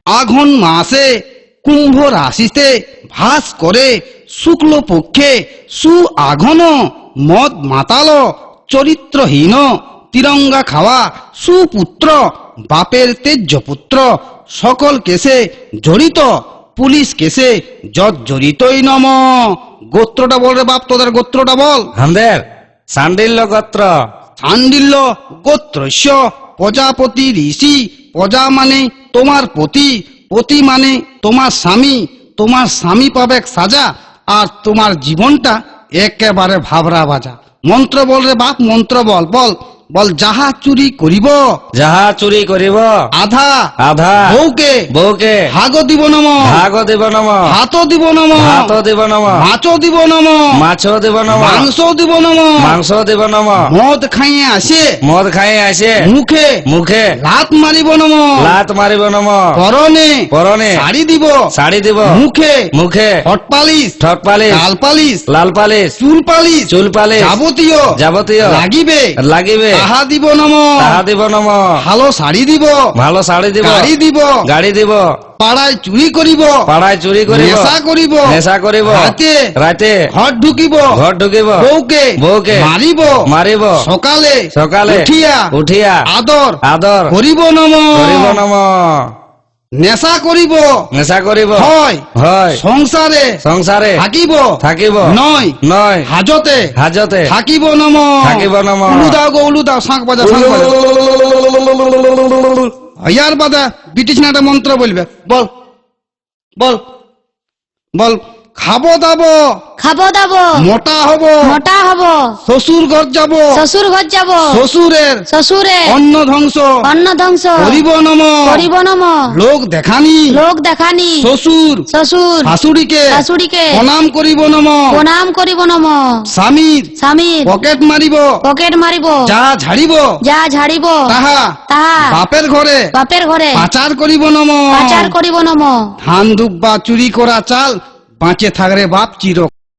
আঘন মাসে কুম্ভ রাশিতে ভাস করে শুক্ল পক্ষে সু আঘন মদ মাতাল চরিত্রহীন তিরঙ্গা খাওয়া সুপুত্র বাপের তেজ্য পুত্র সকল কেসে জড়িত পুলিশ কেসে জর্জরিতই নম। গোত্রটা বল রে বাপ, তোদের গোত্রটা বল। আমাদের সান্ডিল্য গোত্র। সান্ডিল্য গোত্রস্য প্রজাপতি ঋষি। প্রজা মানে তোমার পতি, পতি মানে তোমার স্বামী। তোমার স্বামী পাবে সাজা, আর তোমার জীবনটা একেবারে ভাবরা বাজা। মন্ত্র বল রে বাপ, মন্ত্র বল বল বল। যাহা চুরি করিব যাহা চুরি করিব আধা আধা বউকে বউকে ভাগ দিব নম। ভাগ দিব নম। হাত দিব নম। ভাত দিব নম। মাছ দিব নম। মাছ দিব নম। মাংস দিব নম। মাংস দিব নম। মদ খাইয়ে আসে মদ খাই আসে মুখে মুখে লাত মারিব নম। লাত মারিব নম। পরনে পরনে শাড়ি দিব। শাড়ি দিব মুখে মুখে হট পালিশ ঠট পালিশ গাল পালিশ লাল পালিশ চুল পালিশ চুল পালিশ যাবতীয় যাবতীয় লাগিবে লাগিবে তাহা দিব নম। তাহা দিব নম। ভালো শাড়ি দিব। ভালো শাড়ি দিব গাড়ি দিব। গাড়ি দিব পাড়ায় চুরি করিব। পাড়ায় চুরি করিব নেশা করিব। নেশা করিব রাতে রাতে ঘর ঢুকিব। ঘর ঢুকিব বউকে বউকে মারিব। মারিব সকালে সকালে উঠিয়া উঠিয়া আদর আদর করিব নম। করিব নম। নেশা করিব। নেশা করিব হয় হয় সংসারে সংসারে থাকিব থাকিব নয় নয় হাজতে হাজতে থাকিব নম। থাকিব নম। উলু দাও গো উলু দাও, শাঁখ বাজা শাঁখ বাজা। ইয়ার বাদা ব্রিটিশ না একটা মন্ত্র বলবে। বল বল বল। খাবো দাবো খাবো দাবো মোটা হব মোটা হব শ্বশুর ঘর যাব শ্বশুর ঘর যাব শ্বশুরের শ্বশুরে অন্ন ধ্বংস অন্ন ধ্বংস করিব নম। করিব নম। লোক দেখানি লোক দেখানি শ্বশুর শ্বশুর শাশুড়িকে শাশুড়িকে প্রণাম করিব নম। প্রণাম করিব নম। স্বামীর স্বামীর পকেট মারিব পকেট মারিব যা ঝাড়িব যা ঝাড়িব তাহা তাহা বাপের ঘরে বাপের ঘরে পাচার করিব নম। পাচার করিব নম। ধান দুব্বা চুরি করা চাল বাঁচে থাকরে বাপ চির